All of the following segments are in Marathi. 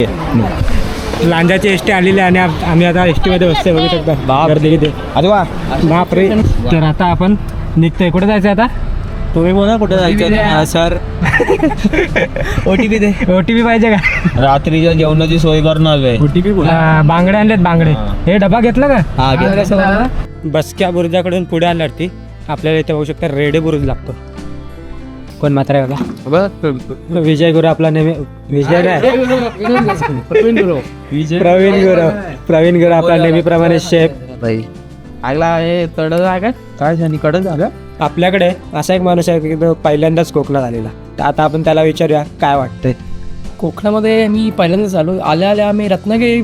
लांजाची एसटी आलेली आहे आणि आम्ही आता एसटी मध्ये बसतोय, बघू शकता गर्दी किती. बापरे. तर आता आपण निघतोय. कुठे जायचं आता? तुम्ही बोला कुठे जायचं सर. OTP दे. OTP पाहिजे का? रात्रीच्या जेवणाची सोय करणार आहे. OTP बांगडे आणलेत, बांगडे. हे डबा घेतला का? हा घेतला. बसक्या बुरुजाकडून पुढे आल्यावरती आपल्याला इथे बघू शकता रेडे बुरुज लागतो. कोण मात्र विजय गुरु आपला नेहमी. विजय नाही, प्रवीण गुरु आपला नेहमीप्रमाणे शेफ. आगला हे तड आहे काय झाली कडक झालं. आपल्याकडे असा एक माणूस आहे की तो पहिल्यांदाच कोकणात आलेला. तर आता आपण त्याला विचारूया काय वाटतंय. कोकणामध्ये मी पहिल्यांदाच आलो. आल्या आम्ही रत्नागिरी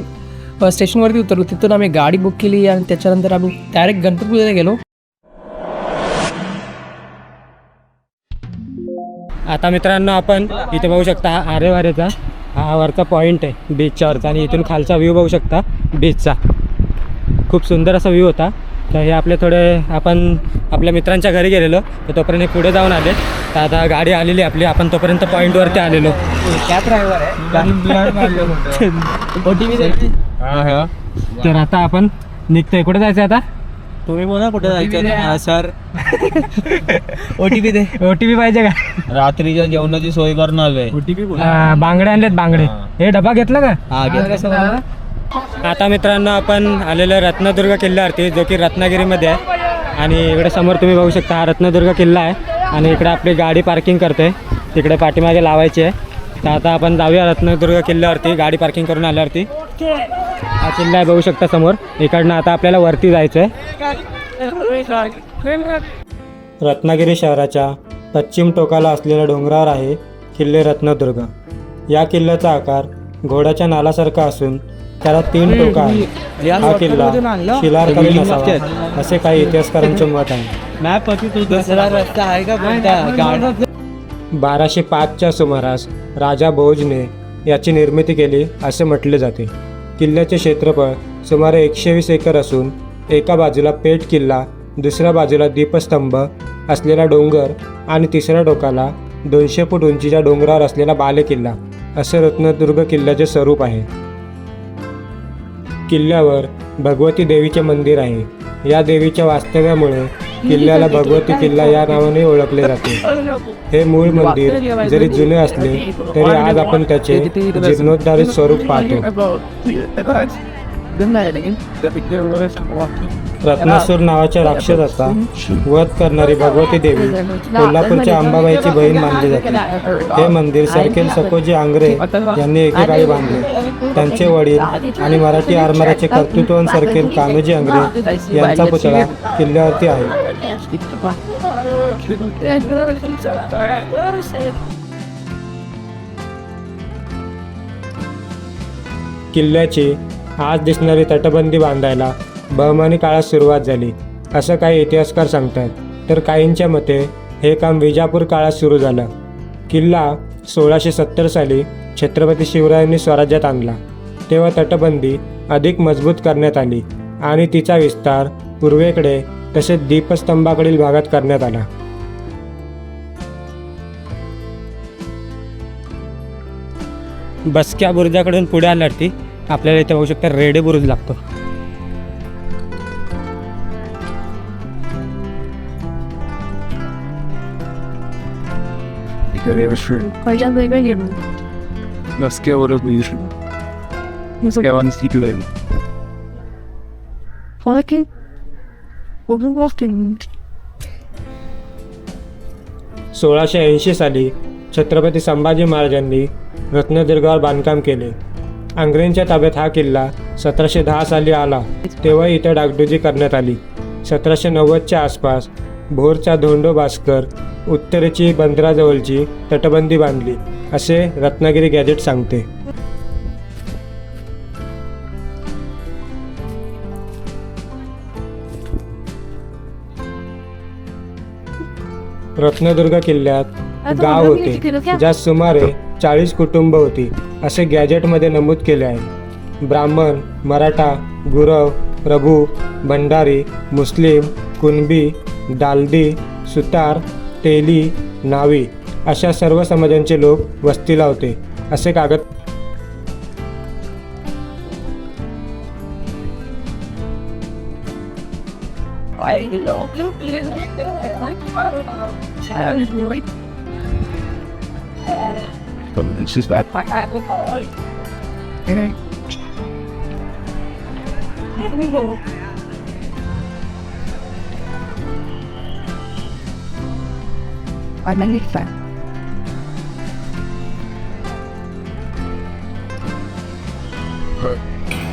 स्टेशनवरती उतरलो. तिथून आम्ही गाडी बुक केली आणि त्याच्यानंतर आम्ही डायरेक्ट गणपतीपुळेला गेलो. आता मित्रांनो आपण इथे बघू शकता हा आरेवारेचा हा वरचा पॉईंट आहे बीचच्या वरचा, आणि इथून खालचा व्ह्यू बघू शकता बीचचा. खूप सुंदर असा व्ह्यू होता. तर हे आपले थोडे आपण आपल्या मित्रांच्या घरी गेलेलो, तर तोपर्यंत हे पुढे जाऊन आले. तर आता गाडी आलेली आपली, आपण तोपर्यंत पॉईंटवरती आलेलो. तर आता आपण निघतोय. कुठे जायचं आता? तुम्ही बोला कुठे जायचं सर. OTP दे. OTP पाहिजे का? रात्रीच्या जेवणाची सोय करणार आहे. बांगडे आणलेत, बांगडे. हे डबा घेतला का? हा घेतला. आता मित्रांनो आपण आलेलो रत्नदुर्ग किल्ल्यावरती, जो की रत्नागिरीमध्ये आहे. आणि इकडे समोर तुम्ही बघू शकता हा रत्नदुर्ग किल्ला आहे. आणि इकडे आपली गाडी पार्किंग करते, तिकडे पाठीमागे लावायची आहे. तर आता आपण जाऊया रत्नदुर्ग किल्ल्यावरती गाडी पार्किंग करून आल्यावरती. हा किल्ला आहे बघू शकता समोर. इकडनं आता आपल्याला वरती जायचं आहे. रत्नागिरी शहराच्या पश्चिम टोकाला असलेल्या डोंगरावर आहे किल्ले रत्नदुर्ग. या किल्ल्याचा आकार घोड्याच्या नालासारखा असून त्याला 3 टोका आहे. हा किल्ला शिलारकालीन असावा असे काही इतिहासकारांचे मत आहे. रस्ता आहे का? 1205च्या सुमारास राजा भोजने याची निर्मिती केली असे म्हटले जाते. किल्ल्याचे क्षेत्रफळ सुमारे 120 एकर असून एका बाजूला पेठ किल्ला, दुसऱ्या बाजूला दीपस्तंभ असलेला डोंगर आणि तिसऱ्या टोकाला 200 फूट उंचीच्या डोंगरावर असलेला बालेकिल्ला असे रत्नदुर्ग किल्ल्याचे स्वरूप आहे. किल्ल्यावर भगवती देवीचे मंदिर आहे. या देवीच्या वास्तव्यामुळे किल्ल्याला भगवती किल्ला या नावाने ओळखले जाते. हे मूळ मंदिर जरी जुने असले तरी आज आपण त्याचे जीर्णोद्धारित स्वरूप पाहतो. रत्नासूर नावाच्या राक्षसाचा वध करणारी भगवती देवी कोल्हापूरच्या अंबाबाईची बहीण मानली जाते. हे मंदिर सरखेल सकोजी आंग्रे यांनी एकेकाळी बांधले. त्यांचे वडील आणि मराठी आरमाराचे कर्तृत्ववान सरखेल कान्होजी आंग्रे यांचा पुतळा किल्ल्यावरती आहे. किल्ल्याची आज दिसणारी तटबंदी बांधायला बहमानी काळात सुरुवात झाली असं काही इतिहासकार सांगतात. तर काहींच्या मते हे काम विजापूर काळात सुरू झालं. किल्ला 1670 साली छत्रपती शिवरायांनी स्वराज्यात आणला. तेव्हा तटबंदी अधिक मजबूत करण्यात आली आणि तिचा विस्तार पूर्वेकडे तसेच दीपस्तंभाकडील भागात करण्यात आला. बसक्या बुरुजाकडून पुढे आल्यावरती आपल्याला इथे बघू शकता रेडे बुरुज लागतो. (1680) साली छत्रपती संभाजी महाराजांनी रत्नदुर्गावर बांधकाम केले. आंग्रेंच्या ताब्यात हा किल्ला 1710 साली आला. तेव्हा इथे डागडुजी करण्यात आली. 1790च्या आसपास भोरचा धोंडो भास्कर उत्तरेची बंदराजवळची तटबंदी बांधली असे रत्नागिरी गॅझेट सांगते. रत्नदुर्ग किल्ल्यात गाव होते ज्यात सुमारे 40 कुटुंब होती असे गॅझेटमध्ये नमूद केले आहे. ब्राह्मण, मराठा, गुरव, प्रभू, भंडारी, मुस्लिम, कुणबी, दालदी, सुतार, तेली, नावी अशा सर्व समाजांचे लोक वस्तीला होते असे कागद.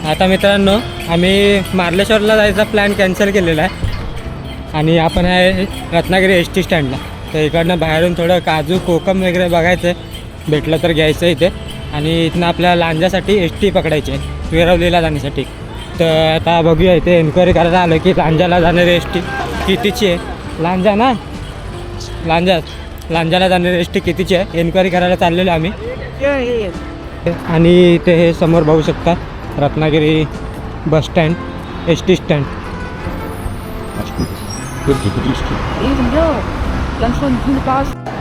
आता मित्रांनो आम्ही मार्लेश्वरला जायचा प्लॅन कॅन्सल केलेला आहे आणि आपण आहे रत्नागिरी एस टी स्टँडला. तर इकडनं बाहेरून थोडं काजू कोकम वगैरे बघायचं आहे, भेटलं तर घ्यायचं इथे. आणि इथनं आपल्याला लांजासाठी एस टी पकडायची आहे वेरवलीला जाण्यासाठी. तर आता बघूया इथे एन्क्वायरी करायला आलं की लांजाला जाणारी एस टी कितीची आहे. लांजा ना लांजाला जाणारी एस टी कितीची आहे एन्क्वायरी करायला चाललेलो आम्ही. आणि इथे हे समोर बघू शकता Ratnagiri bus stand S T stand.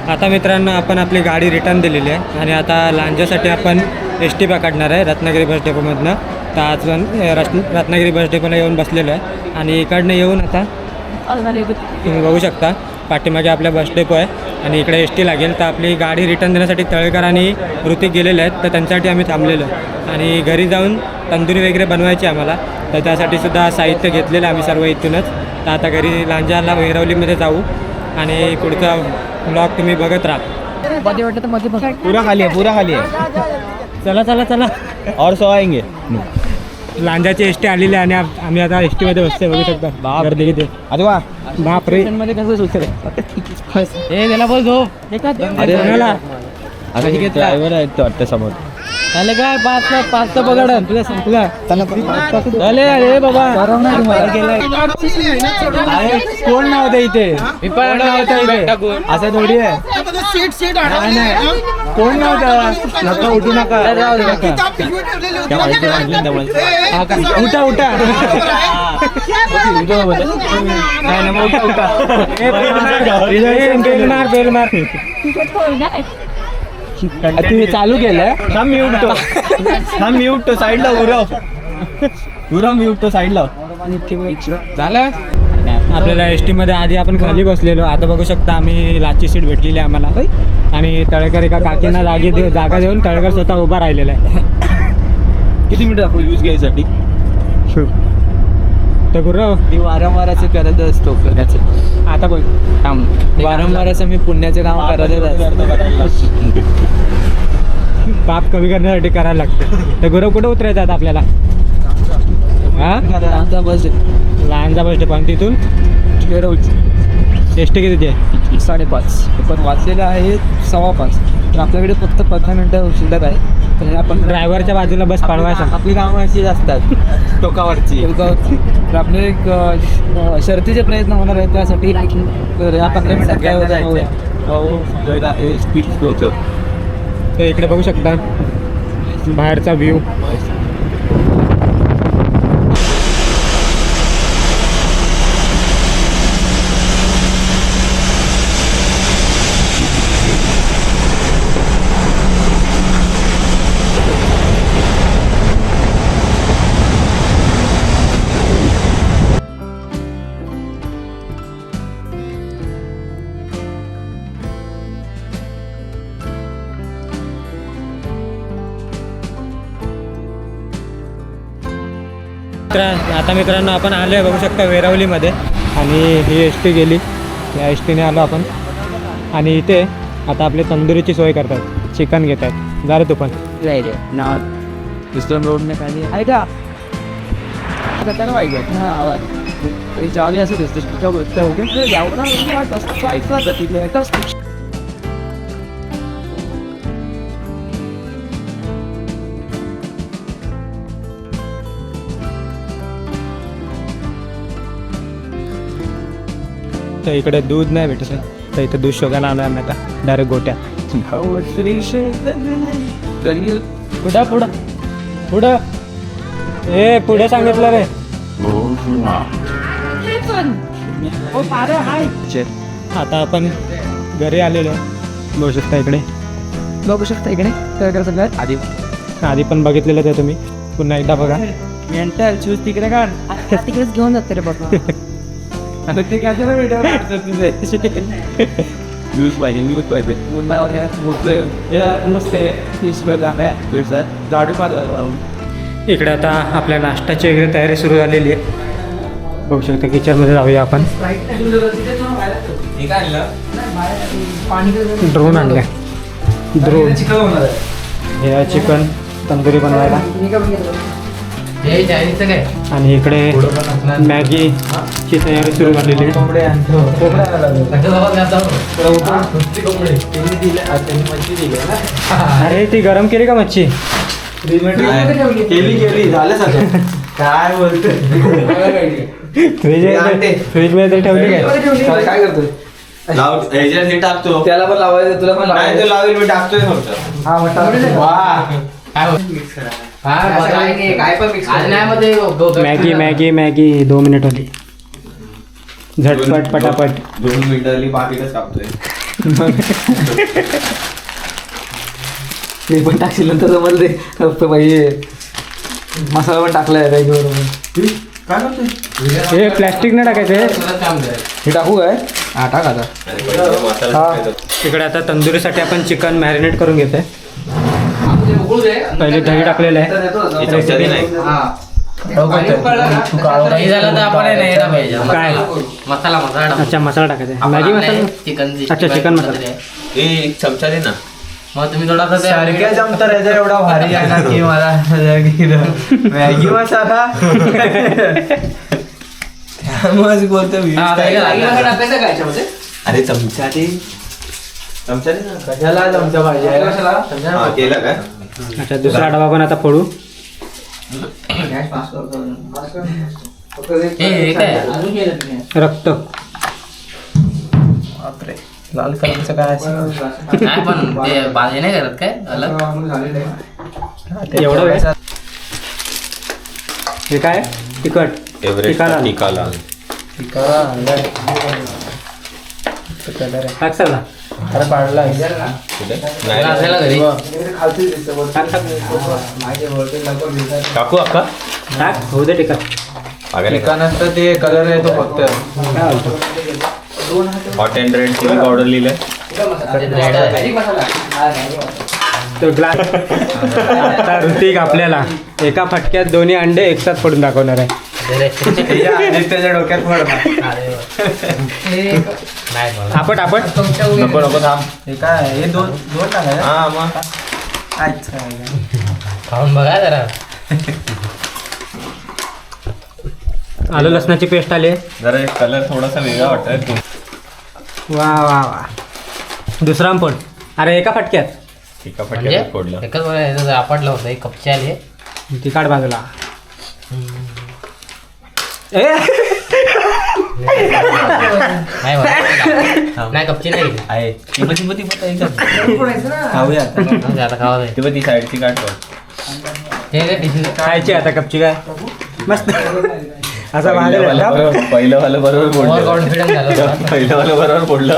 आता मित्रांनो आपण आपली गाडी रिटर्न दिलेली आहे आणि आता लांजासाठी आपण एस टी पकडणार आहे रत्नागिरी बस डेपोमधनं. तर आज रत्नागिरी बस डेपोला येऊन बसलेलो आहे आणि इकडनं येऊन आता तुम्ही बघू शकता पाठीमागे आपल्या बस डेपो आहे आणि इकडे एस टी लागेल. तर आपली गाडी रिटर्न देण्यासाठी तळेकर आणि ऋतिक गेलेले आहेत, तर त्यांच्यासाठी आम्ही थांबलेलो आहे. आणि घरी जाऊन तंदुरी वगैरे बनवायची आम्हाला, तर त्यासाठी सुद्धा साहित्य घेतलेलं आम्ही सर्व इथूनच. तर आता घरी लांजाला वेरवलीमध्ये जाऊ आणि पुढचा ब्लॉग तुम्ही बघत राहा. मध्ये वाटतं तर मध्ये बघ. पूरा खाली है. चला चला चला और सो आएंगे. लांजाची एस टी आलेली आहे आणि आम्ही आता एस टीमध्ये बसते. बघू शकता गर्दी किती. अरे वा. बापरे मध्ये कसं सुचलं हे त्याला बोल झो अरे कोणाला? आता ठीक आहे ड्रायव्हर आहेत तो वाटतं समोर. झालं काय पाच तर पकड संपला झाले अरे बाबा कोण नव्हतं इथे. कोण नव्हतं इथे. असं थोडी आहे. नाही, नाही. कोण नव्हतं. नका उठू नका. उठा उठा. बेल मार. तुम्ही चालू केलंय. हा मी उठतो साईडला. उरव मी उठतो साईडला. झालं आपल्याला एस टीमध्ये आधी आपण खाली बसलेलो. आता बघू शकता आम्ही लाची सीट भेटलेली आहे आम्हाला आणि तळेकर एका काकींना जागा देऊन तळेकर स्वतः उभा राहिलेला आहे. किती मिनिट आपण यूज घ्यायसाठी. तर गुरव मी वारंवाराचं करत असतो पुण्याचं. आता बोल काम वारंवाराचं मी पुण्याचं काम करत असतो. पाप कमी करण्यासाठी करायला लागतं. तर गुरव कुठं उतरायचं आता आपल्याला? हां बस लहानचा बस डेपो आणि तिथून एस टी किती आहे? 5:30. पण वाचलेलं आहे 5:15. तर आपल्याकडे फक्त 15 मिनिटं शिल्लक आहे. तर आपण ड्रायव्हरच्या बाजूला बस पळवायचा. आपली कामं अशी असतात टोकावरची. तर आपले एक शर्तीचे प्रयत्न होणार आहेत त्यासाठी. तर या 15 मिनिटात काय होत आहे स्पीड होतं. तर इकडे बघू शकता बाहेरचा व्ह्यू. आता मित्रांनो आपण आलो आहे बघू शकता वेरवलीमध्ये आणि ही एस टी गेली. या एस टीने आलो आपण आणि इथे आता आपली तंदुरीची सोय करतात. चिकन घेत आहेत. जा रे तू पण. दुसऱ्या रोडने खाली आहे का चालू असं दिसतं. तर इकडे दूध नाही भेटत आहे. तर इथं दूध शोधायला आलो आम्ही आता डायरेक्ट गोट्या. पुढं पुढं पुढं ए पुढे सांगितलं रे. आता आपण घरी आलेलो आहे. बघू शकता इकडे आधी पण बघितलेलं आहे तुम्ही. पुन्हा एकदा बघा. मेंटल शूज तिकडे काढ. तिकडेच घेऊन जाते रे बाबा. आता ते कशाला व्हिडिओ काढतात तुझे न्यूज पाहिजे न्यूज पाहिजे मस्त झाडू इकडे आता आपल्या नाश्त्याची वगैरे तयारी सुरू झालेली आहे. बघू शकता किचनमध्ये जाऊया आपण. ड्रोन आणलाय. ड्रोन हे चिकन तंदुरी बनवायला. आणि इकडे मॅगीची तयारी सुरू झालेली आहे. अरे ती गरम केली का मच्छी? केली झालं सगळं. काय बोलतोय फ्रीज मध्ये ठेवली काय? काय करतोय टाकतो त्याला पण लावायचं तुला पण नाही तो लावेल मी टाकतोय फक्त हा मॅगी मॅगी मॅगी 2 मिनिट होती. झटपट पटापट 2 मिनिटांनी पाकिटच कापतोय. मी पण टाकशील नंतर समजले फक्त पाहिजे मसाला पण टाकलाय मॅगी बरोबर. काय करतोय हे प्लॅस्टिक नाही टाकायचं. हे टाकू काय हा टाक आता. इकडे आता तंदुरीसाठी आपण चिकन मॅरिनेट करून घेतोय. पहिले दही टाकलेलं आहे. चमचाने नाही काय अच्छा मसाला टाकायचा आहे. मॅगी मसाला अच्छा चिकन मसाला. एक चमचा दे ना. मग तुम्ही थोडासा सारख्या जमता याचा एवढा भारी आहे ना की मला मॅगी मसाला त्यामुळेच बोलतो अरे चमचा दे चमचा दे ना. कशाला चमचा पाहिजे हा केला काय अच्छा दुसरा डबा पण आता फोडू. रक्त लाल कलरचं काय असेल काय पण ते बाजी नाही करत काय अलग एवढं वेळ. हे काय तिखट एव्हरेस्ट टिकाला टाक सगळा. अरे पाडला असायला घरी टाकू अक्का टाक होऊ दे तिखट. नंतर ते कलर येतो फक्त काय बोलतो? Hot and red chilli powder लिहिलंय. तो ग्लास आता ऋतिक आपल्याला एका फटक्यात 2 अंडे एकसाथ फोडून दाखवणार आहे. त्याच्या डोक्यात पडणार आपण नको नको थांब. हे काय हे दोन टाकायचं हा मग खाऊन बघा जरा. आलं लसणाची पेस्ट आली. जरा कलर थोडासा वेगळा वाटतोय. वा वा वा. दुसरा पण अरे एका फटक्यात. एका म्हणजे फटक्यात फोडलं. एकच बरं आपटलं होतं एक कपची आली ती काढ बाजूला. नाही कपची नाही आहे ती पण खाऊया आता खावा ती पण ती साईडची काढतो. खायची आता कपची काय मस्त असं पहिलं वालं बरोबर फोडलं. कॉन्फिडन्स झालं पहिलं वालं बरोबर फोडलं.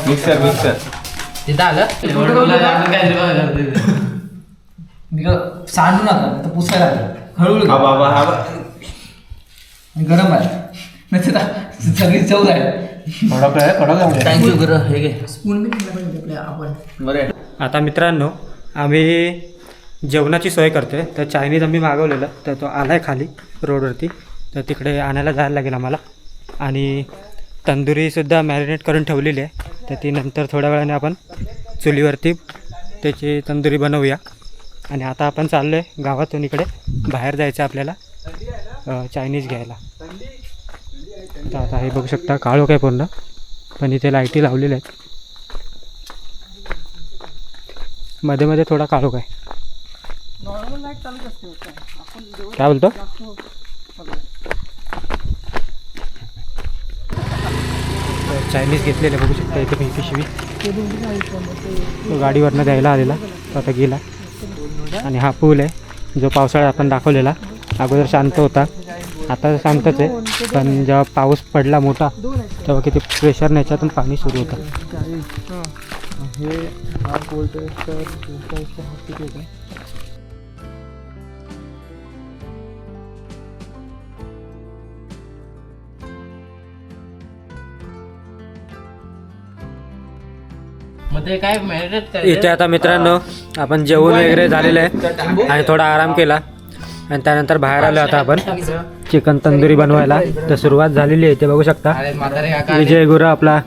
मिक्सर तिथं आलं सांडू नका तर पुसायला हळूहळू हा बाबा हा गरम आहे नाही तर सगळी चव आहे थँक्यू गुरु हे घे बरं. आता मित्रांनो आम्ही जेवणाची सोय करतोय. तर चायनीज आम्ही मागवलेलं तर तो आला आहे खाली रोडवरती. तर तिकडे आणायला जायला लागेल आम्हाला. आणि तंदुरीसुद्धा मॅरिनेट करून ठेवलेली आहे. तर ती नंतर थोड्या वेळाने आपण चुलीवरती त्याची तंदुरी बनवूया. आणि आता आपण चाललो आहे गावातून इकडे बाहेर जायचं आपल्याला चायनीज घ्यायला. तर आता हे बघू शकता काळोख आहे पूर्ण पण इथे लाईटी लावलेल्या आहेत. मध्ये मध्ये थोडा काळोख आहे. काय बोलतो? चायनीज घेतलेलं बघू शकता इथे मी पिशवी. तो गाडीवरनं द्यायला आलेला तो आता गेला. आणि हा पूल आहे जो पावसाळ्यात आपण दाखवलेला. अगोदर शांत होता आता शांतच आहे. पण जेव्हा पाऊस पडला मोठा तेव्हा किती प्रेशरने याच्यातून पाणी सुरू होतं. इथे आता मित्रांनो आपण जेवण वगैरे झालेलं आहे आणि थोडा आराम केला आणि त्यानंतर बाहेर आलो आता आपण चिकन तंदुरी बनवायला. तर सुरुवात झालेली आहे इथे बघू शकता. विजय गुरु आपला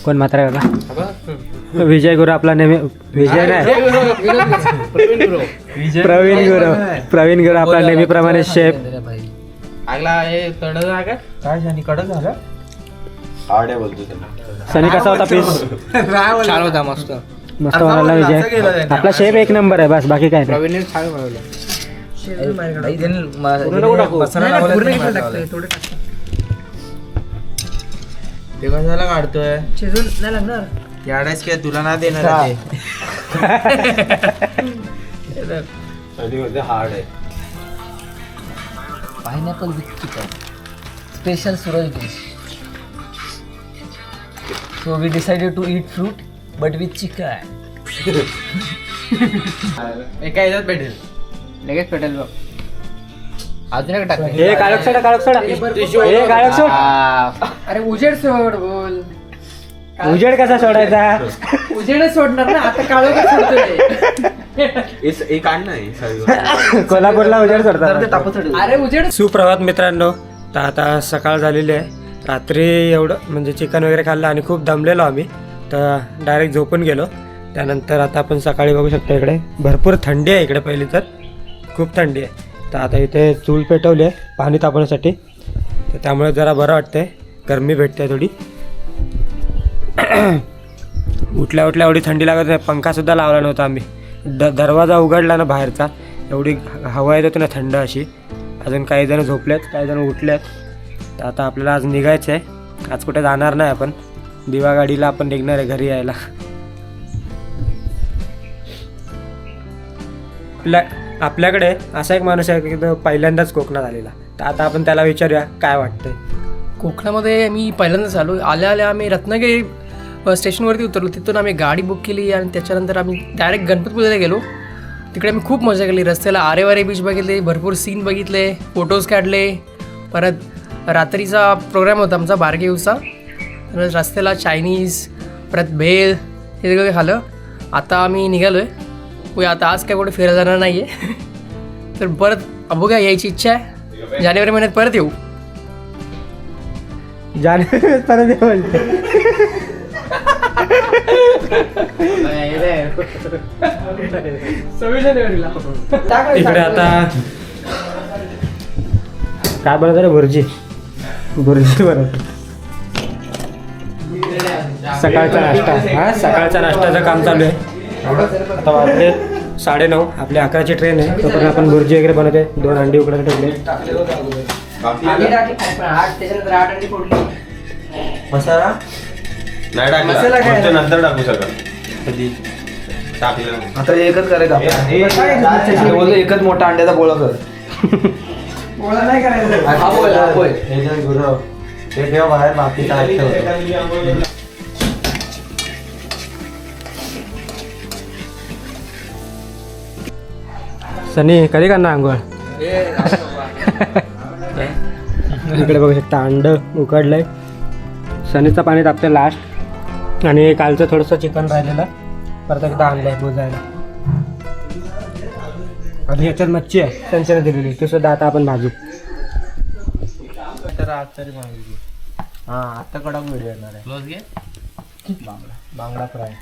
कोण म्हातारा काका विजय गुरु आपला नेहमी विजय नाही प्रवीण गुरु आपला नेहमीप्रमाणे शेफ. सनी कसा होता पीस? छान होता मस्त मस्त बनवला विजय आपला शेफ एक नंबर आहे बस बाकी काय नाही. प्रवीणने छान बनवलं. ते कशाला काढतोय याडाच काय तुला ना देणार हार्ड आहे. Pineapple with chicken special Suraj dish. So we decided to eat fruit but with chicken. एका याच्यात भेटेल लगेच भेटेल बघ. अजून एक टाक. हे काळोख सोडा हे काळोख सोड. अरे उजेड सोड बोल. उजेड कसा सोडायचा? उजेड सोडणार ना आता काळो का सोडतोय. एक आण नाही कोल्हापूरला उजेड सोडतात. अरे उजेड. सुप्रभात मित्रांनो. तर आता सकाळ झालेली आहे. रात्री एवढं म्हणजे चिकन वगैरे खाल्लं आणि खूप दमलेलो आम्ही तर डायरेक्ट झोपून गेलो. त्यानंतर आता आपण सकाळी बघू शकतो इकडे भरपूर थंडी आहे. इकडे पहिली तर खूप थंडी आहे. तर आता इथे चूल पेटवली आहे पाणी तापवण्यासाठी. तर त्यामुळे जरा बरं वाटतंय गरमी भेटते थोडी. उठल्या एवढी थंडी लागत नाही. पंखासुद्धा लावला नव्हता आम्ही. दरवाजा उघडला ना बाहेरचा एवढी हवा येत होती ना थंड अशी. अजून काही जण झोपलेत काही जण उठलेत. तर आता आपल्याला आज निघायचं आहे. आज कुठे जाणार नाही आपण. दिवा गाडीला आपण निघणार आहे घरी यायला. आपल्याकडे असा एक माणूस आहे की तो पहिल्यांदाच कोकणात आलेला. तर आता आपण त्याला विचारूया काय वाटतंय. कोकणामध्ये मी पहिल्यांदाच आलो. आल्या आम्ही रत्नागिरी स्टेशनवरती उतरलो. तिथून आम्ही गाडी बुक केली आणि त्याच्यानंतर आम्ही डायरेक्ट गणपतीपुळ्याला गेलो. तिकडे आम्ही खूप मजा केली. रस्त्याला आरेवारे बीच बघितले भरपूर सीन बघितले फोटोज काढले. परत रात्रीचा प्रोग्राम होता आमचा बारगेवचा. रस्त्याला चायनीज परत भेल हे सगळं खाल्लं. आता आम्ही निघालो आहे. आता आज काय कुठे फिरायला जाणार नाही आहे. तर परत बघा यायची इच्छा आहे. जानेवारी महिन्यात परत येऊ. इकडे आता काय बनवतं रे? भुर्जी बनवतो. सकाळचा नाश्ता. हा सकाळच्या नाश्त्याचं काम चालू आहे. आता वाजले 9:30. आपली 11ची ट्रेन आहे. तोपर्यंत आपण भुर्जी वगैरे बनवते. 2 अंडी उकडायला ठेवले. मसाला नाही टाकला नंतर टाकू सगळं टाकलं. आता एकच करायचं. एकच मोठा अंड्याचा गोळा कर. गोळा नाही करायचा. ते ठेव बाहेर बाकी सनी कधी करणार आंघोळ? इकडे बघू शकता अंड उकडलंय. सनीचं पाणी तापते लास्ट. आणि कालचं थोडंसं चिकन राहिलेलं परत एकदा आणलंय बुजायला. आणि ह्याच्यात मच्छी आहे त्यांच्याने दिलेली ती सुद्धा आता आपण भाजू. हा आता कडक व्हिडिओ येणार आहे. बांगडा फ्राय.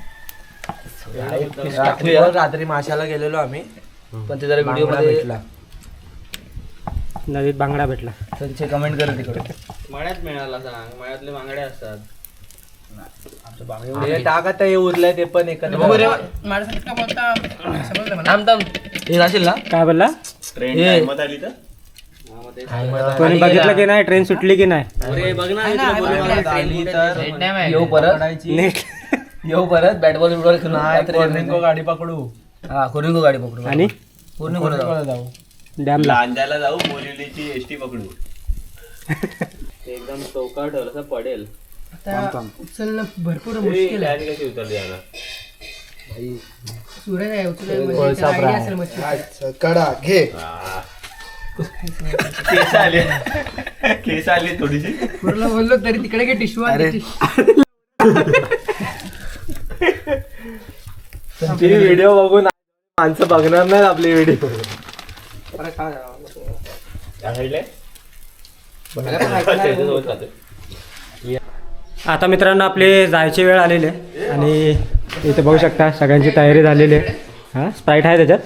रात्री माशाला गेलेलो आम्ही पण ते जरा व्हिडिओ मध्ये भेटला. नदीत बांगडा भेटला. त्यांचे कमेंट कर तिकडे. मळ्यात मिळाला सांग. मळ्यातले बांगडे असतात. टाक आता हे उरलंय ते पण एक राशील ना. काय बोलला? ट्रेन आली तर कोणी बघितलं की नाही ट्रेन सुटली की नाही? येऊ परत बॅट बॉल खेळून गाडी पकडू. हा कोरिंगो गाडी पकडू आणि जाऊ डॅमला लांजाला जाऊ. बोरिवलीची एसटी पकडू. एकदम चौकाट असं पडेल. उचलणं भरपूर मुश्किल आहे. कशी उतरली याला सूर्य आहे उचलणं कडा घे. केस आली थोडीशी. पूर्ण बोललो तरी तिकडे काही टिश्यू ती व्हिडिओ बघून माणसं बघणार नाही आपली व्हिडिओ. आता मित्रांनो आपली जायची वेळ आलेली आहे आणि इथे बघू शकता सगळ्यांची तयारी झालेली आहे. हां स्प्राईट आहे त्याच्यात.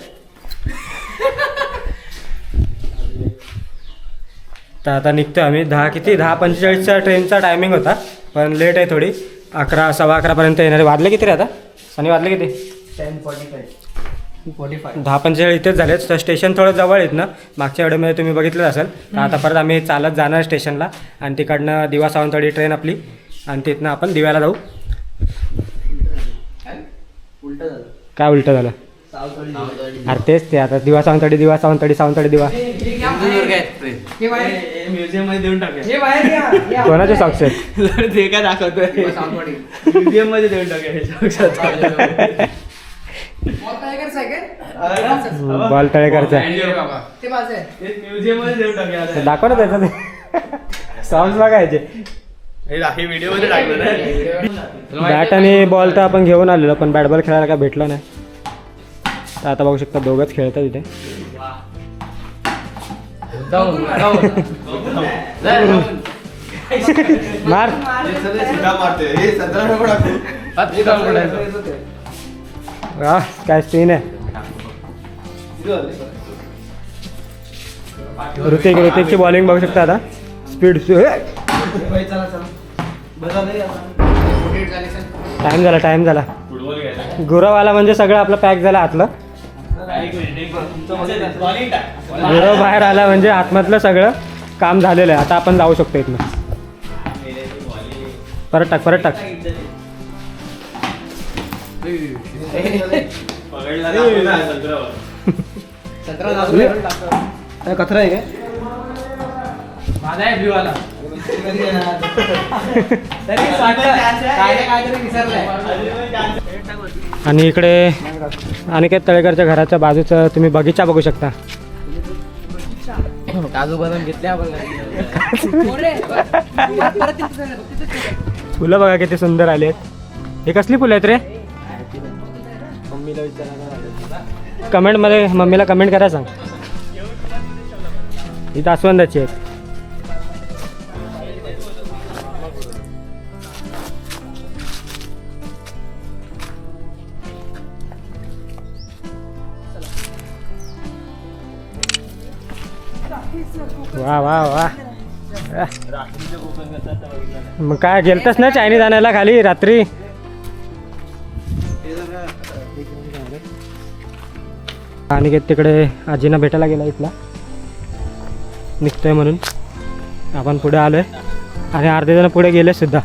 तर आता निघतो आम्ही 10:45चा ट्रेनचा टायमिंग होता पण लेट आहे थोडी. 11 सव्वा 11पर्यंत येणारे. वाजले किती रे आता आणि वाजले किती 10:45 इथेच झालेत. तर स्टेशन थोडं जवळ आहेत ना, मागच्या वेळेमध्ये तुम्ही बघितलं असेल. तर आता परत आम्ही चालत जाणार स्टेशनला आणि तिकडनं दिवा सावंतवाडी ट्रेन आपली आणि तिथनं आपण दिव्याला जाऊ. काय उलटं झालं अरे तेच ते आता दिवा सावंतवाडी दिवा म्युझियम मध्ये देऊन टाकूया. कोणाचे सॉक्स आहेत ते काय दाखवतोय म्युझियम मध्ये देऊन टाकूया. बॉल तळेकरचा म्युझियम मध्ये देऊन टाकूया. दाखव ना त्याचं सॉंग्स बघायचे. व्हिडिओ मध्ये टाकलं ना. बॅट आणि बॉल तर आपण घेऊन आलेलो पण बॅट बॉल खेळायला काय भेटलं नाही. तर आता बघू शकता दोघंच खेळतात इथे. मार काय सीन आहे. ऋतिकची बॉलिंग बघू शकता आता. स्पीड टाइम झाला. गुरववाला म्हणजे सगळं आपलं पॅक झालं आतलं. गुरव बाहेर आला म्हणजे आतमधलं सगळं काम झालेलं आहे. आता आपण जाऊ शकतो इथनं. परत टाक कचरा आहे काय माझा आहे ब्ल्यू वाला. आणि इकडे अनिकेत तळेकरच्या घराच्या बाजूचं तुम्ही बगीचा बघू शकता. काजू बदाम घेतले आपण. फुलं बघा किती सुंदर आली आहेत. हे कसली फुलं आहेत रे. कमेंटमध्ये मम्मीला कमेंट करा सांग. ही जास्वंदाची आहेत. वा वा वा. मग काय गेलतस ना चायनीज आणायला खाली रात्री. आणि तिकडे आजीना भेटायला गेला इथला निघतोय म्हणून आपण पुढे आलोय आणि अर्धे जण पुढे गेले सुद्धा.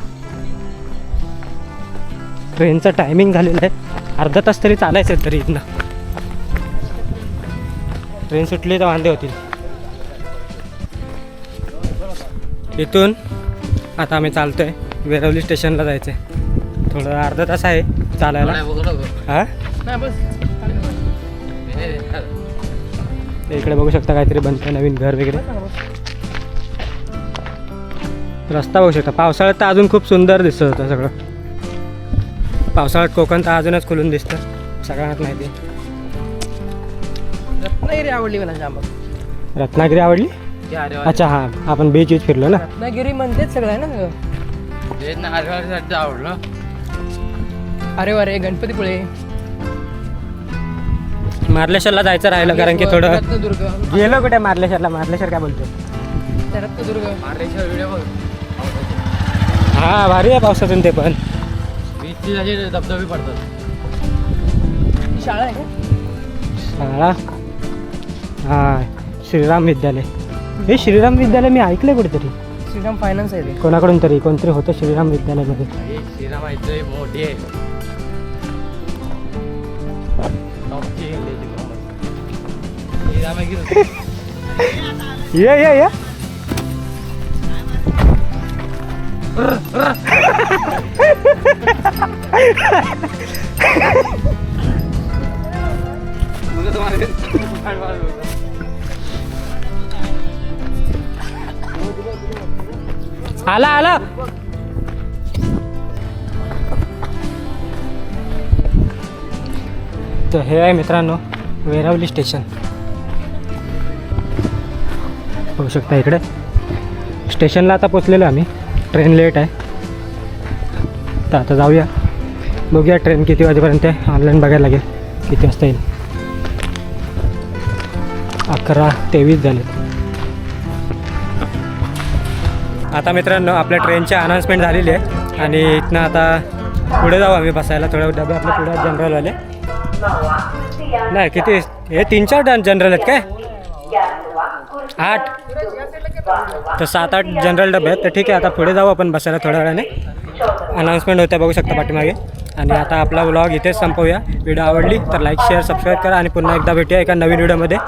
ट्रेनचं टायमिंग झालेलं आहे. अर्धा तास तरी चालायचं तरी इथनं. ट्रेन सुटली तर वांदे होतील. इथून आता आम्ही चालतोय वेरवली स्टेशनला जायचं आहे. थोडं अर्धा तास आहे चालायला. हां इकडे बघू शकता काहीतरी बनतं नवीन घर वगैरे. रस्ता बघू शकता. पावसाळ्यात तर अजून खूप सुंदर दिसत होतं सगळं. पावसाळ्यात कोकण तर अजूनच खुलून दिसतं सगळ्यांनाच माहिती. रत्नागिरी आवडली मला जाम. रत्नागिरी आवडली. अच्छा हां आपण बीच वीच फिरलो ना. रत्नागिरी म्हणतेच सगळं आहे ना सगळं. आवडलं. अरे वा रे गणपतीपुळे. मार्लेश्वरला जायचं राहिलं कारण की थोडं रत्नदुर्ग. गेलो कुठे मार्लेश्वरला. मार्लेश्वर काय बोलतो. रत्नदुर्ग मार्लेश्वर व्हिडिओ बघ. हां भारी आहे पावसातून ते पण. बीचची असे धबधबे पडतात. शाळा आहे का शाळा. हां श्रीराम विद्यालय. हे श्रीराम विद्यालय मी ऐकलंय कुठेतरी. श्रीराम फायनान्स आहे ते. कोणाकडून तरी कोणतरी होतं श्रीराम विद्यालयामध्ये. श्रीराम आहे मोठी आहे. ये ये ये. आला आला. तर हे आहे मित्रांनो वेरावली स्टेशन. बघू शकता इकडे स्टेशनला आता पोचलेलो आम्ही. ट्रेन लेट आहे तर आता जाऊया बघूया ट्रेन किती वाजेपर्यंत आहे. ऑनलाईन बघायला लागेल किती वाजता येईल. 11:23 झाले. आता मित्रांनो आपल्या ट्रेनची अनाऊन्समेंट झालेली आहे आणि इथनं आता पुढे जाऊ आम्ही बसायला. थोडे डबे आपल्या पुढे जनरलवाले नाही किती हे 3-4 जनरल आहेत काय 8 तर 7-8 जनरल डबे आहेत. तर ठीक आहे आता पुढे जाऊ आपण बसायला थोड्या वेळाने. अनाऊन्समेंट होते बघू शकता पाठीमागे. आणि आता आपला व्लॉग इथेच संपवूया. व्हिडिओ आवडली तर लाईक शेअर सबस्क्राईब करा आणि पुन्हा एकदा भेटूया एका नवीन व्हिडिओमध्ये.